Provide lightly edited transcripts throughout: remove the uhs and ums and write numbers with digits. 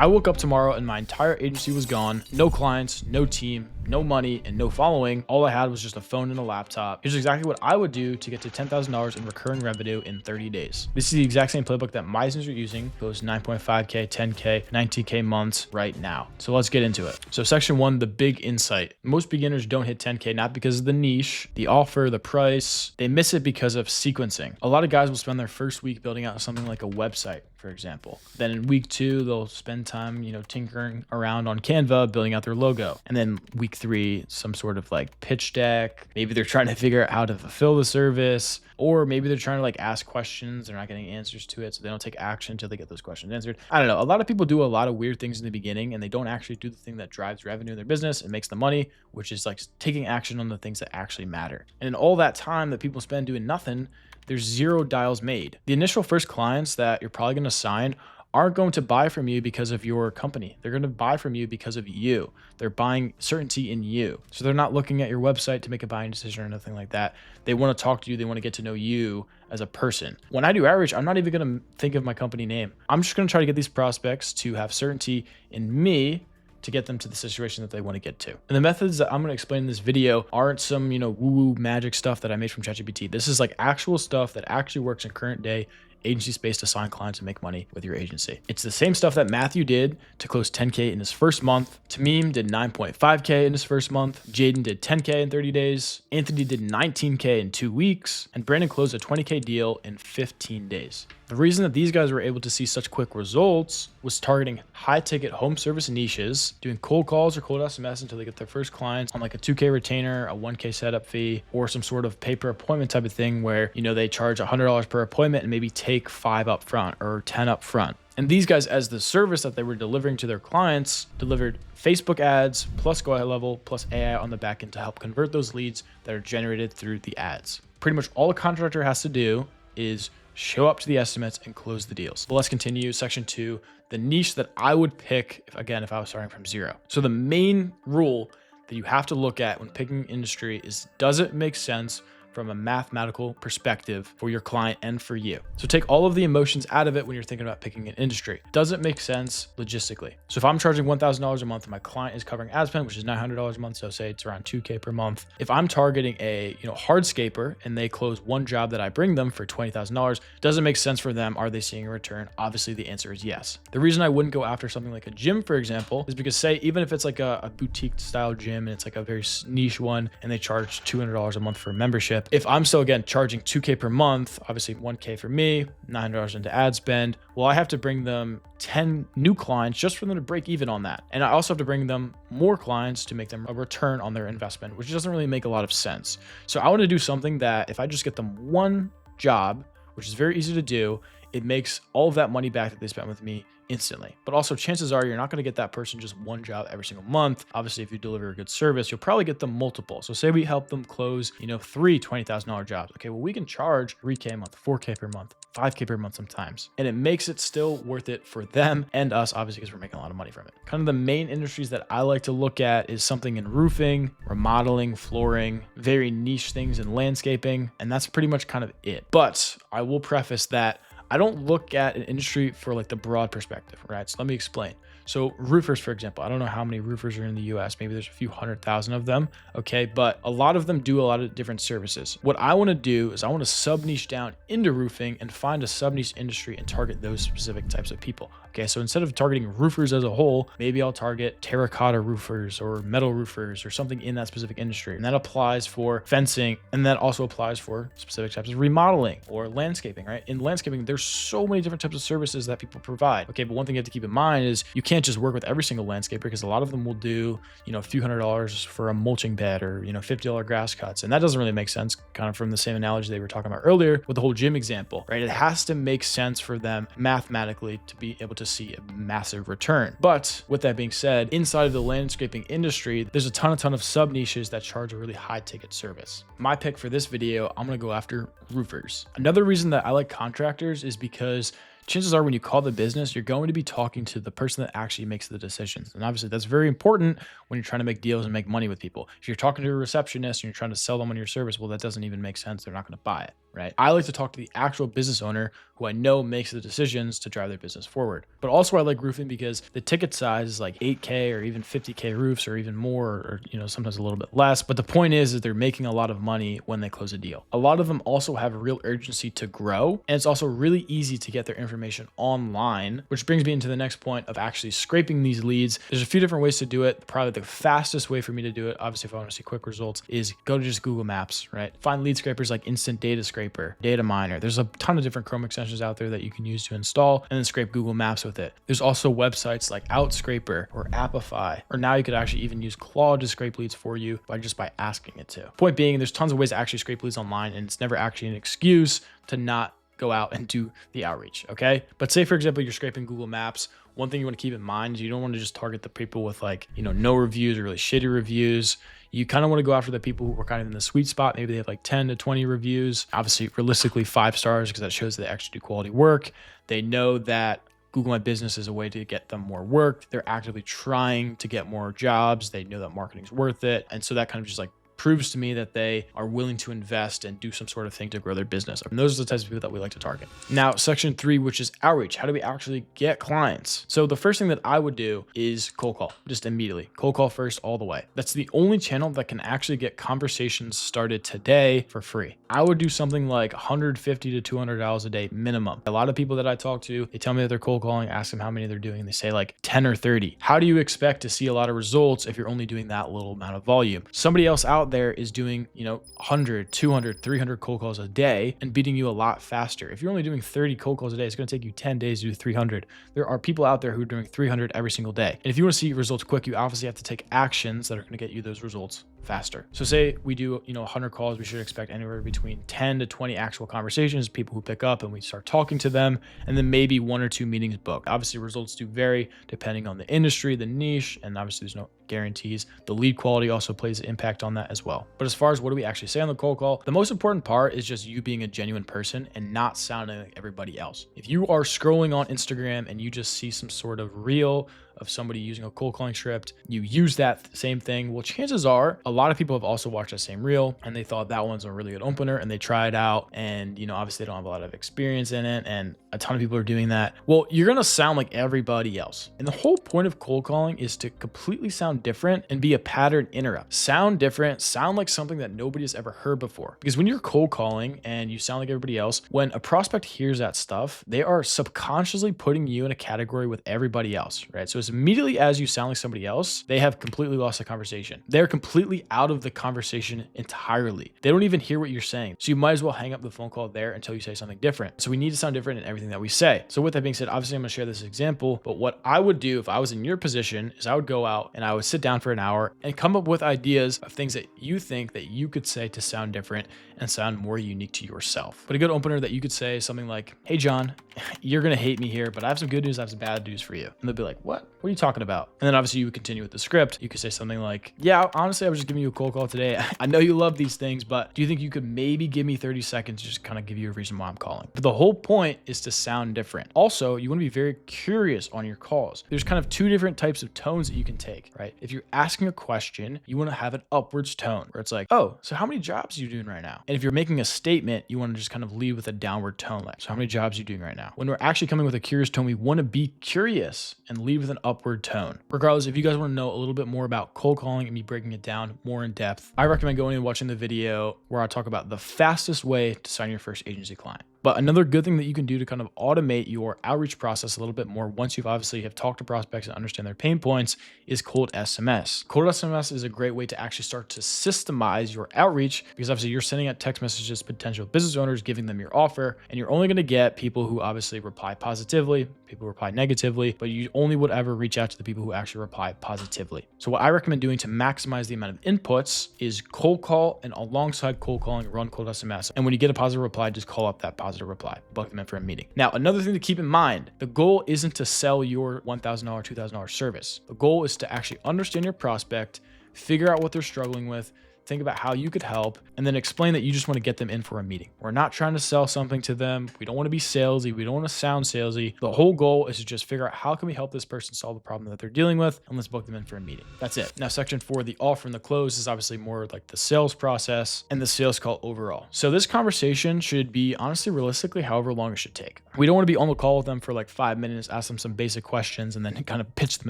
I woke up tomorrow and my entire agency was gone. No clients, no team, no money, and no following. All I had was just a phone and a laptop. Here's exactly what I would do to get to $10,000 in recurring revenue in 30 days. This is the exact same playbook that my students are using. Goes 9.5K, 10K, 19K months right now. So let's get into it. So section 1, the big insight. Most beginners don't hit 10K, not because of the niche, the offer, the price. They miss it because of sequencing. A lot of guys will spend their first week building out something like a website, for example. Then in week 2, they'll spend time, tinkering around on Canva, building out their logo. And then week 3, some sort of like pitch deck. Maybe they're trying to figure out how to fulfill the service, or maybe they're trying to like ask questions. They're not getting answers to it, so they don't take action until they get those questions answered. I don't know. A lot of people do a lot of weird things in the beginning, and they don't actually do the thing that drives revenue in their business and makes them money, which is like taking action on the things that actually matter. And in all that time that people spend doing nothing, there's 0 dials made. The initial first clients that you're probably going to sign aren't going to buy from you because of your company. They're going to buy from you because of you. They're buying certainty in you. So they're not looking at your website to make a buying decision or nothing like that. They want to talk to you. They want to get to know you as a person. When I do outreach, I'm not even going to think of my company name. I'm just going to try to get these prospects to have certainty in me to get them to the situation that they want to get to. And the methods that I'm going to explain in this video aren't some, woo-woo magic stuff that I made from ChatGPT. This is like actual stuff that actually works in current day agency space to sign clients and make money with your agency. It's the same stuff that Matthew did to close 10K in his first month. Tamim did 9.5K in his first month. Jaden did 10K in 30 days. Anthony did 19K in 2 weeks. And Brandon closed a 20K deal in 15 days. The reason that these guys were able to see such quick results was targeting high ticket home service niches, doing cold calls or cold SMS until they get their first clients on like a 2K retainer, a 1K setup fee, or some sort of pay per appointment type of thing where, they charge $100 per appointment and maybe take 5 up front or 10 up front. And these guys, as the service that they were delivering to their clients, delivered Facebook ads plus go ahead level plus AI on the back end to help convert those leads that are generated through the ads. Pretty much all a contractor has to do is show up to the estimates and close the deals. But let's continue. Section 2, the niche that I would pick, if I was starting from 0. So the main rule that you have to look at when picking industry is, does it make sense from a mathematical perspective for your client and for you? So take all of the emotions out of it when you're thinking about picking an industry. Does it make sense logistically? So if I'm charging $1,000 a month and my client is covering ad spend, which is $900 a month, so say it's around 2K per month. If I'm targeting a hardscaper and they close one job that I bring them for $20,000, does it make sense for them? Are they seeing a return? Obviously the answer is yes. The reason I wouldn't go after something like a gym, for example, is because say, even if it's like a boutique style gym and it's like a very niche one and they charge $200 a month for a membership, if I'm still, again, charging 2K per month, obviously 1K for me, $900 into ad spend, well, I have to bring them 10 new clients just for them to break even on that. And I also have to bring them more clients to make them a return on their investment, which doesn't really make a lot of sense. So I want to do something that if I just get them one job, which is very easy to do, it makes all of that money back that they spent with me instantly. But also chances are you're not going to get that person just one job every single month. Obviously, if you deliver a good service, you'll probably get them multiple. So say we help them close, 3 $20,000 jobs. Okay, well, we can charge 3K a month, 4K per month, 5K per month sometimes. And it makes it still worth it for them and us, obviously, because we're making a lot of money from it. Kind of the main industries that I like to look at is something in roofing, remodeling, flooring, very niche things in landscaping. And that's pretty much kind of it. But I will preface that I don't look at an industry for like the broad perspective, right? So let me explain. So roofers, for example, I don't know how many roofers are in the US. Maybe there's a few 100,000 of them. Okay. But a lot of them do a lot of different services. What I want to do is I want to sub niche down into roofing and find a sub niche industry and target those specific types of people. Okay. So instead of targeting roofers as a whole, maybe I'll target terracotta roofers or metal roofers or something in that specific industry. And that applies for fencing. And that also applies for specific types of remodeling or landscaping, right? In landscaping, there's so many different types of services that people provide. Okay. But one thing you have to keep in mind is you can't just work with every single landscaper, because a lot of them will do, a few $100s for a mulching bed or, $50 grass cuts. And that doesn't really make sense, kind of from the same analogy they were talking about earlier with the whole gym example, right? It has to make sense for them mathematically to be able to see a massive return. But with that being said, inside of the landscaping industry, there's a ton of sub niches that charge a really high ticket service. My pick for this video, I'm going to go after roofers. Another reason that I like contractors is because chances are when you call the business, you're going to be talking to the person that actually makes the decisions. And obviously that's very important when you're trying to make deals and make money with people. If you're talking to a receptionist and you're trying to sell them on your service, well, that doesn't even make sense. They're not going to buy it. right? I like to talk to the actual business owner who I know makes the decisions to drive their business forward. But also I like roofing because the ticket size is like 8K or even 50K roofs or even more, or sometimes a little bit less. But the point is they're making a lot of money when they close a deal. A lot of them also have a real urgency to grow, and it's also really easy to get their information online, which brings me into the next point of actually scraping these leads. There's a few different ways to do it. Probably the fastest way for me to do it, obviously if I want to see quick results, is go to just Google Maps, right? Find lead scrapers like Instant Data Scraper, Data Miner. There's a ton of different Chrome extensions out there that you can use to install and then scrape Google Maps with it. There's also websites like Outscraper or Appify, or now you could actually even use Claude to scrape leads for you by asking it to. Point being, there's tons of ways to actually scrape leads online, and it's never actually an excuse to not go out and do the outreach, okay? But say, for example, you're scraping Google Maps. One thing you want to keep in mind is you don't want to just target the people with no reviews or really shitty reviews. You kind of want to go after the people who are kind of in the sweet spot. Maybe they have like 10 to 20 reviews. Obviously, realistically, 5 stars, because that shows they actually do quality work. They know that Google My Business is a way to get them more work. They're actively trying to get more jobs. They know that marketing's worth it. And so that kind of just proves to me that they are willing to invest and do some sort of thing to grow their business. And those are the types of people that we like to target. Now, section 3, which is outreach. How do we actually get clients? So the first thing that I would do is cold call, just immediately. Cold call first all the way. That's the only channel that can actually get conversations started today for free. I would do something like $150 to $200 a day minimum. A lot of people that I talk to, they tell me that they're cold calling, ask them how many they're doing, and they say like 10 or 30. How do you expect to see a lot of results if you're only doing that little amount of volume? Somebody else out there is doing 100, 200, 300 cold calls a day and beating you a lot faster. If you're only doing 30 cold calls a day, it's going to take you 10 days to do 300. There are people out there who are doing 300 every single day. And if you want to see results quick, you obviously have to take actions that are going to get you those results faster. So say we do 100 calls, we should expect anywhere between 10 to 20 actual conversations, people who pick up and we start talking to them, and then maybe 1 or 2 meetings booked. Obviously results do vary depending on the industry, the niche, and obviously there's no guarantees. The lead quality also plays an impact on that as well. But as far as what do we actually say on the cold call, the most important part is just you being a genuine person and not sounding like everybody else. If you are scrolling on Instagram and you just see some sort of reel of somebody using a cold calling script, you use that same thing, well, chances are a lot of people have also watched that same reel and they thought that one's a really good opener and they try it out, and obviously they don't have a lot of experience in it, and a ton of people are doing that. Well, you're gonna sound like everybody else. And the whole point of cold calling is to completely sound different and be a pattern interrupt. Sound different, sound like something that nobody has ever heard before. Because when you're cold calling and you sound like everybody else, when a prospect hears that stuff, they are subconsciously putting you in a category with everybody else, right? So as immediately as you sound like somebody else, they have completely lost the conversation. They're completely out of the conversation entirely. They don't even hear what you're saying. So you might as well hang up the phone call there until you say something different. So we need to sound different in everything that we say. So with that being said, obviously I'm gonna share this example, but what I would do if I was in your position is I would go out and I would sit down for an hour and come up with ideas of things that you think that you could say to sound different and sound more unique to yourself. But a good opener that you could say something like, "Hey John, you're gonna hate me here, but I have some good news, I have some bad news for you." And they'll be like, "What? What are you talking about?" And then obviously you would continue with the script. You could say something like, "Yeah, honestly, I was just giving you a cold call today. I know you love these things, but do you think you could maybe give me 30 seconds to just kind of give you a reason why I'm calling?" But the whole point is to sound different. Also, you want to be very curious on your calls. There's kind of 2 different types of tones that you can take, right? If you're asking a question, you want to have an upwards tone where it's like, "Oh, so how many jobs are you doing right now?" And if you're making a statement, you want to just kind of lead with a downward tone, like, "So how many jobs are you doing right now?" When we're actually coming with a curious tone, we want to be curious and lead with an upward tone. Regardless, if you guys want to know a little bit more about cold calling and me breaking it down more in depth, I recommend going and watching the video where I talk about the fastest way to sign your first agency client. But another good thing that you can do to kind of automate your outreach process a little bit more once you've obviously have talked to prospects and understand their pain points is cold SMS. Cold SMS is a great way to actually start to systemize your outreach, because obviously you're sending out text messages to potential business owners, giving them your offer, and you're only going to get people who obviously reply positively, people who reply negatively, but you only would ever reach out to the people who actually reply positively. So what I recommend doing to maximize the amount of inputs is cold call, and alongside cold calling, run cold SMS. And when you get a positive reply, just call up that positive reply, book them in for a meeting. Now, another thing to keep in mind, the goal isn't to sell your $1,000, $2,000 service. The goal is to actually understand your prospect, figure out what they're struggling with, think about how you could help, and then explain that you just want to get them in for a meeting. We're not trying to sell something to them. We don't want to be salesy. We don't want to sound salesy. The whole goal is to just figure out how can we help this person solve the problem that they're dealing with, and let's book them in for a meeting. That's it. Now, section 4, the offer and the close, is obviously more like the sales process and the sales call overall. So this conversation should be honestly, realistically, however long it should take. We don't want to be on the call with them for like 5 minutes, ask them some basic questions, and then kind of pitch them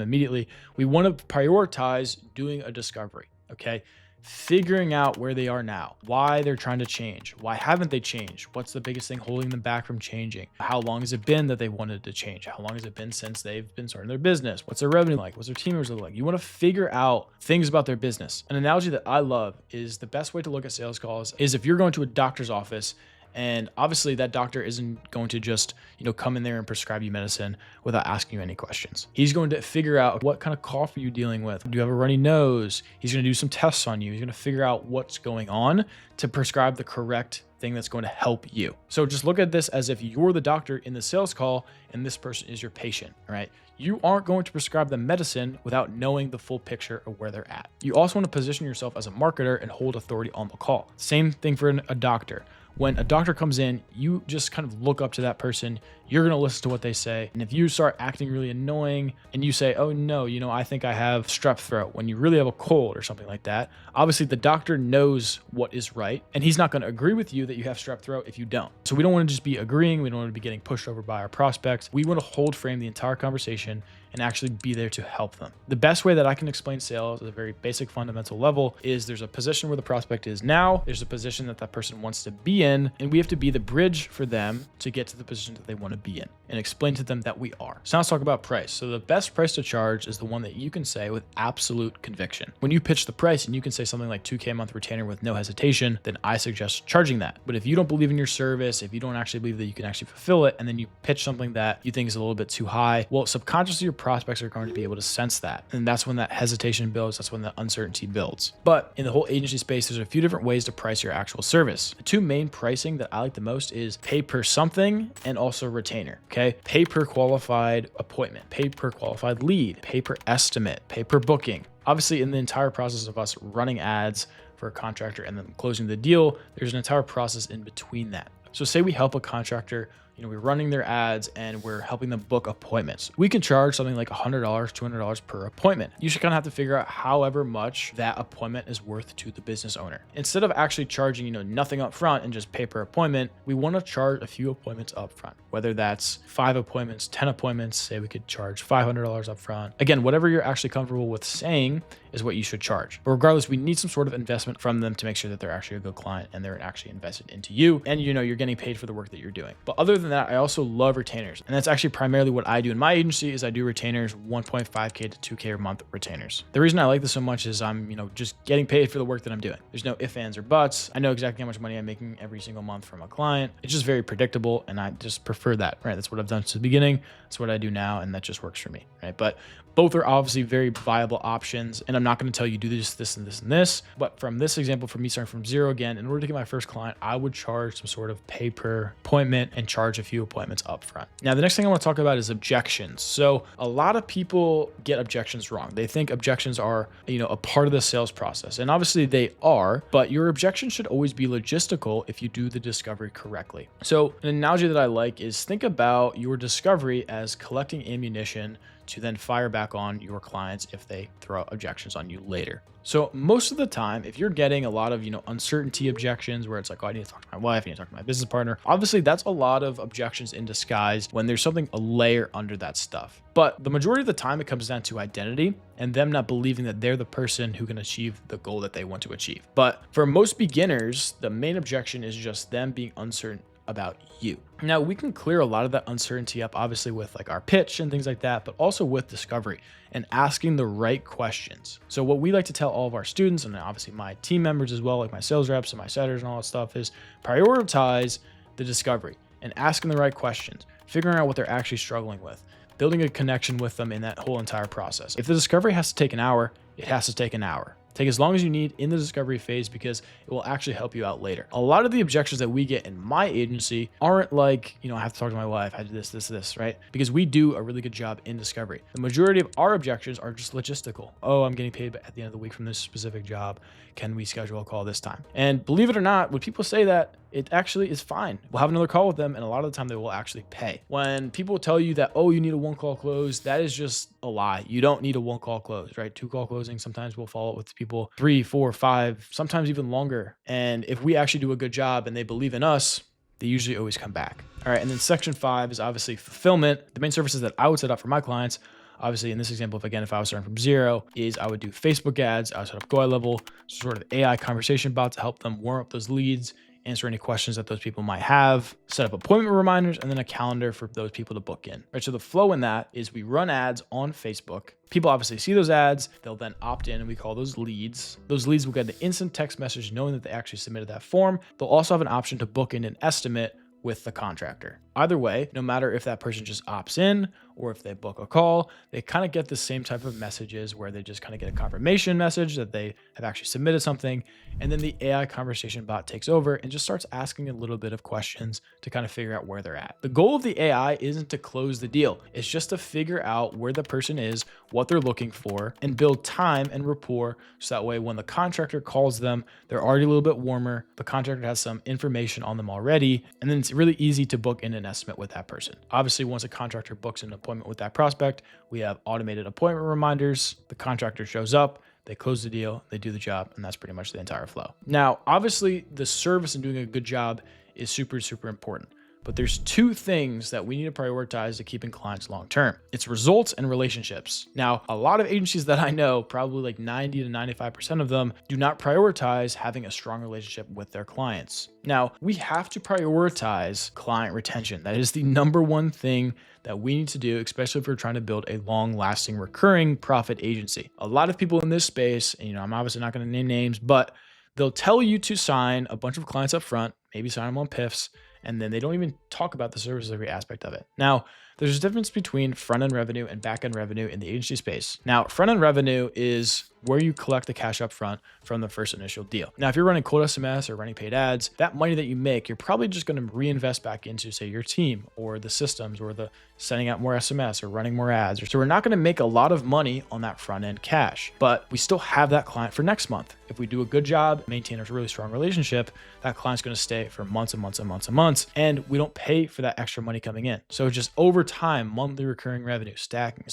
immediately. We want to prioritize doing a discovery, okay? Figuring out where they are now, why they're trying to change, why haven't they changed, what's the biggest thing holding them back from changing, how long has it been that they wanted to change, how long has it been since they've been starting their business, what's their revenue like, what's their team members look like. You want to figure out things about their business. An analogy that I love is the best way to look at sales calls is if you're going to a doctor's office, and obviously that doctor isn't going to just, come in there and prescribe you medicine without asking you any questions. He's going to figure out what kind of cough are you dealing with? Do you have a runny nose? He's going to do some tests on you. He's going to figure out what's going on to prescribe the correct thing that's going to help you. So just look at this as if you're the doctor in the sales call and this person is your patient, all right? You aren't going to prescribe them medicine without knowing the full picture of where they're at. You also want to position yourself as a marketer and hold authority on the call. Same thing for a doctor. When a doctor comes in, you just kind of look up to that person. You're going to listen to what they say. And if you start acting really annoying and you say, oh no, I think I have strep throat, when you really have a cold or something like that, obviously the doctor knows what is right. And he's not going to agree with you that you have strep throat if you don't. So we don't want to just be agreeing. We don't want to be getting pushed over by our prospects. We want to hold frame the entire conversation and actually be there to help them. The best way that I can explain sales at a very basic fundamental level is there's a position where the prospect is now, there's a position that that person wants to be in, and we have to be the bridge for them to get to the position that they want to be in and explain to them that we are. So now let's talk about price. So the best price to charge is the one that you can say with absolute conviction. When you pitch the price and you can say something like 2K a month retainer with no hesitation, then I suggest charging that. But if you don't believe in your service, if you don't actually believe that you can actually fulfill it, and then you pitch something that you think is a little bit too high, well, subconsciously your prospects are going to be able to sense that. And that's when that hesitation builds. That's when the uncertainty builds. But in the whole agency space, there's a few different ways to price your actual service. The two main pricing that I like the most is pay per something and also retainer. Okay. Pay per qualified appointment, pay per qualified lead, pay per estimate, pay per booking. Obviously, in the entire process of us running ads for a contractor and then closing the deal, there's an entire process in between that. So say we help a contractor, we're running their ads and we're helping them book appointments. We can charge something like $100, $200 per appointment. You should kind of have to figure out however much that appointment is worth to the business owner. Instead of actually charging, nothing up front and just pay per appointment, we want to charge a few appointments up front, whether that's 5 appointments, 10 appointments. Say we could charge $500 up front. Again, whatever you're actually comfortable with saying is what you should charge. But regardless, we need some sort of investment from them to make sure that they're actually a good client and they're actually invested into you, and you're getting paid for the work that you're doing. But other than that, I also love retainers. And that's actually primarily what I do in my agency is I do retainers, 1.5K to 2K a month retainers. The reason I like this so much is I'm, just getting paid for the work that I'm doing. There's no ifs, ands, or buts. I know exactly how much money I'm making every single month from a client. It's just very predictable, and I just prefer that, right? That's what I've done since the beginning. That's what I do now, and that just works for me, right? But both are obviously very viable options, and I'm not going to tell you do this, and this. But from this example, for me starting from zero again, in order to get my first client, I would charge some sort of pay per appointment and charge a few appointments up front. Now, the next thing I want to talk about is objections. So a lot of people get objections wrong. They think objections are, a part of the sales process, and obviously they are, but your objection should always be logistical if you do the discovery correctly. So an analogy that I like is think about your discovery as collecting ammunition to then fire back on your clients if they throw out objections on you later. So most of the time, if you're getting a lot of, uncertainty objections where it's like, oh, I need to talk to my wife, I need to talk to my business partner. Obviously, that's a lot of objections in disguise when there's something, a layer under that stuff. But the majority of the time, it comes down to identity and them not believing that they're the person who can achieve the goal that they want to achieve. But for most beginners, the main objection is just them being uncertain about you. Now, we can clear a lot of that uncertainty up, obviously, with like our pitch and things like that, but also with discovery and asking the right questions. So what we like to tell all of our students, and obviously my team members as well, like my sales reps and my setters and all that stuff, is prioritize the discovery and asking the right questions, figuring out what they're actually struggling with, building a connection with them in that whole entire process. If the discovery has to take an hour, it has to take an hour. Take as long as you need in the discovery phase because it will actually help you out later. A lot of the objections that we get in my agency aren't like, I have to talk to my wife, I do this, right? Because we do a really good job in discovery. The majority of our objections are just logistical. Oh, I'm getting paid at the end of the week from this specific job. Can we schedule a call this time? And believe it or not, when people say that, it actually is fine. We'll have another call with them, and a lot of the time they will actually pay. When people tell you that, oh, you need a one call close, that is just a lie. You don't need a one call close, right? Two call closing. Sometimes we'll follow up with people 3, 4, 5, sometimes even longer. And if we actually do a good job and they believe in us, they usually always come back. All right. And then section 5 is obviously fulfillment. The main services that I would set up for my clients, obviously in this example, if I was starting from zero, is I would do Facebook ads. I would set up Go level, sort of AI conversation bot to help them warm up those leads, answer any questions that those people might have, set up appointment reminders, and then a calendar for those people to book in. Right. So the flow in that is we run ads on Facebook. People obviously see those ads. They'll then opt in, and we call those leads. Those leads will get an instant text message knowing that they actually submitted that form. They'll also have an option to book in an estimate with the contractor. Either way, no matter if that person just opts in or if they book a call, they kind of get the same type of messages where they just kind of get a confirmation message that they have actually submitted something. And then the AI conversation bot takes over and just starts asking a little bit of questions to kind of figure out where they're at. The goal of the AI isn't to close the deal. It's just to figure out where the person is, what they're looking for, and build time and rapport. So that way, when the contractor calls them, they're already a little bit warmer. The contractor has some information on them already. And then it's really easy to book in an estimate with that person. Obviously, once a contractor books an appointment with that prospect, we have automated appointment reminders. The contractor shows up, they close the deal, they do the job, and that's pretty much the entire flow. Now, obviously, the service and doing a good job is super, super important. But there's two things that we need to prioritize to keeping clients long-term. It's results and relationships. Now, a lot of agencies that I know, probably like 90 to 95% of them, do not prioritize having a strong relationship with their clients. Now, we have to prioritize client retention. That is the number one thing that we need to do, especially if we're trying to build a long-lasting, recurring profit agency. A lot of people in this space, and I'm obviously not going to name names, but they'll tell you to sign a bunch of clients up front, maybe sign them on PIFs, and then they don't even talk about the service delivery aspect of it. Now, there's a difference between front-end revenue and back-end revenue in the agency space. Now, front-end revenue is where you collect the cash up front from the first initial deal. Now, if you're running cold SMS or running paid ads, that money that you make, you're probably just going to reinvest back into, say, your team or the systems or the sending out more SMS or running more ads. So we're not going to make a lot of money on that front-end cash, but we still have that client for next month. If we do a good job, maintain a really strong relationship, that client's going to stay for months and months and months and months, and we don't pay for that extra money coming in. So just over time, monthly recurring revenue, stacking,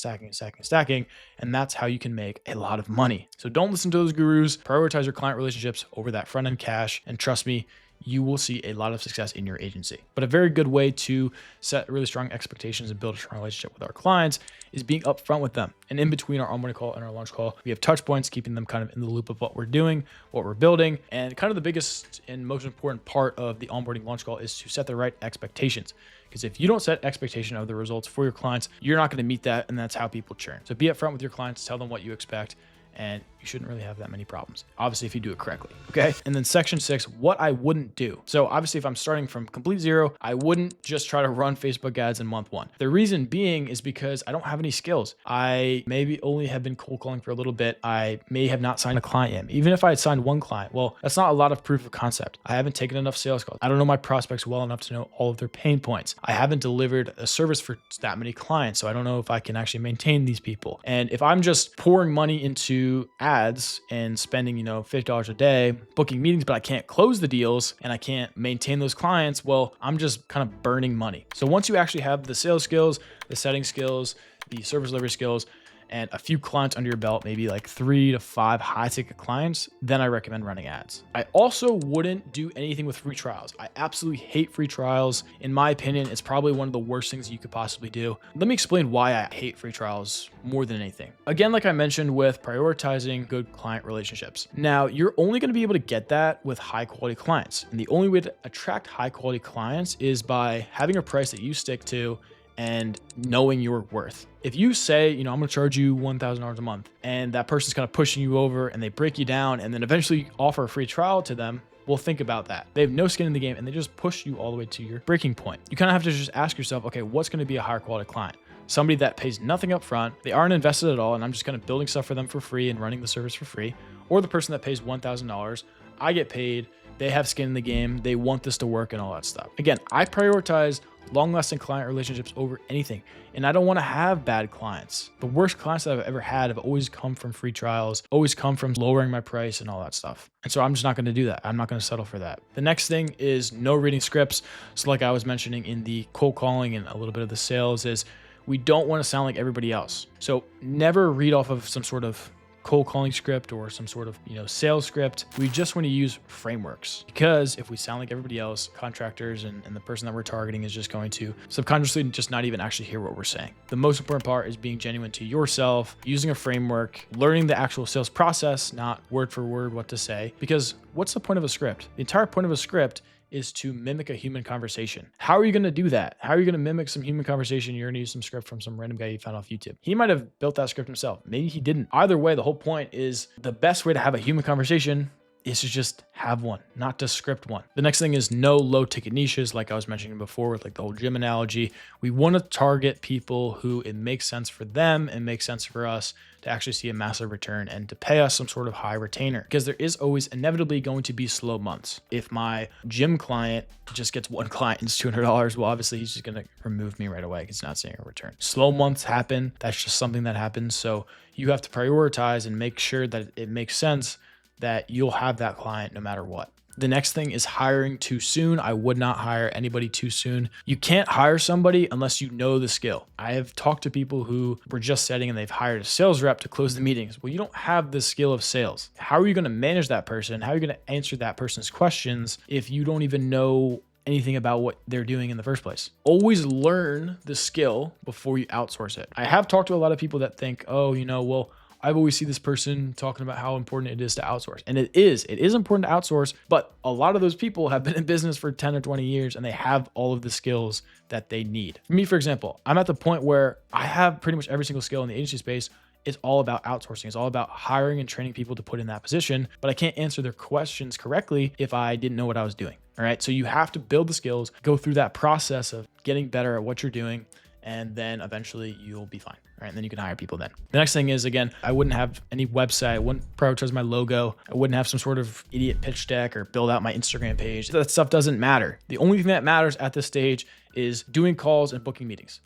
and that's how you can make a lot of money. So don't listen to those gurus. Prioritize your client relationships over that front end cash. And trust me, you will see a lot of success in your agency. But a very good way to set really strong expectations and build a strong relationship with our clients is being upfront with them. And in between our onboarding call and our launch call, we have touch points, keeping them kind of in the loop of what we're doing, what we're building. And kind of the biggest and most important part of the onboarding launch call is to set the right expectations. Because if you don't set expectation of the results for your clients, you're not going to meet that. And that's how people churn. So be upfront with your clients, tell them what you expect, and you shouldn't really have that many problems. Obviously, if you do it correctly, okay? And then section 6, what I wouldn't do. So obviously, if I'm starting from complete zero, I wouldn't just try to run Facebook ads in month 1. The reason being is because I don't have any skills. I maybe only have been cold calling for a little bit. I may have not signed a client yet. Even if I had signed one client, well, that's not a lot of proof of concept. I haven't taken enough sales calls. I don't know my prospects well enough to know all of their pain points. I haven't delivered a service for that many clients, so I don't know if I can actually maintain these people. And if I'm just pouring money into ads and spending, $50 a day, booking meetings, but I can't close the deals and I can't maintain those clients, well, I'm just kind of burning money. So once you actually have the sales skills, the setting skills, the service delivery skills, and a few clients under your belt, maybe like 3 to 5 high ticket clients, then I recommend running ads. I also wouldn't do anything with free trials. I absolutely hate free trials. In my opinion, it's probably one of the worst things you could possibly do. Let me explain why I hate free trials more than anything. Again, like I mentioned with prioritizing good client relationships. Now, you're only going to be able to get that with high quality clients. And the only way to attract high quality clients is by having a price that you stick to and knowing your worth. If you say, I'm going to charge you $1,000 a month, and that person's kind of pushing you over and they break you down and then eventually offer a free trial to them, well, think about that. They have no skin in the game and they just push you all the way to your breaking point. You kind of have to just ask yourself, okay, what's going to be a higher quality client? Somebody that pays nothing up front, they aren't invested at all, and I'm just kind of building stuff for them for free and running the service for free. or the person that pays $1,000. I get paid. They have skin in the game. They want this to work and all that stuff. Again, I prioritize long-lasting client relationships over anything. And I don't want to have bad clients. The worst clients that I've ever had have always come from free trials, always come from lowering my price and all that stuff. And so I'm just not going to do that. I'm not going to settle for that. The next thing is no reading scripts. So like I was mentioning in the cold calling and a little bit of the sales, is we don't want to sound like everybody else. So never read off of some sort of cold calling script or some sort of, sales script. We just want to use frameworks, because if we sound like everybody else, contractors and the person that we're targeting is just going to subconsciously just not even actually hear what we're saying. The most important part is being genuine to yourself, using a framework, learning the actual sales process, not word for word what to say, because what's the point of a script? The entire point of a script is to mimic a human conversation. How are you going to do that? How are you going to mimic some human conversation? You're going to use some script from some random guy you found off YouTube. He might have built that script himself. Maybe he didn't. Either way, the whole point is the best way to have a human conversation is to just have one, not to script one. The next thing is no low ticket niches. Like I was mentioning before with like the whole gym analogy, we want to target people who it makes sense for them and makes sense for us to actually see a massive return and to pay us some sort of high retainer, because there is always inevitably going to be slow months. If my gym client just gets one client and it's $200, well, obviously he's just going to remove me right away because he's not seeing a return. Slow months happen. That's just something that happens. So you have to prioritize and make sure that it makes sense that you'll have that client no matter what. The next thing is hiring too soon. I would not hire anybody too soon. You can't hire somebody unless you know the skill. I have talked to people who were just setting and they've hired a sales rep to close the meetings. Well, you don't have the skill of sales. How are you going to manage that person? How are you going to answer that person's questions if you don't even know anything about what they're doing in the first place? Always learn the skill before you outsource it. I have talked to a lot of people that think, oh, well, I've always seen this person talking about how important it is to outsource. And it is important to outsource, but a lot of those people have been in business for 10 or 20 years and they have all of the skills that they need. For me, for example, I'm at the point where I have pretty much every single skill in the agency space. It's all about outsourcing. It's all about hiring and training people to put in that position, but I can't answer their questions correctly if I didn't know what I was doing. All right. So you have to build the skills, go through that process of getting better at what you're doing, and then eventually you'll be fine. All right, and then you can hire people then. The next thing is, again, I wouldn't have any website. I wouldn't prioritize my logo. I wouldn't have some sort of idiot pitch deck or build out my Instagram page. That stuff doesn't matter. The only thing that matters at this stage is doing calls and booking meetings.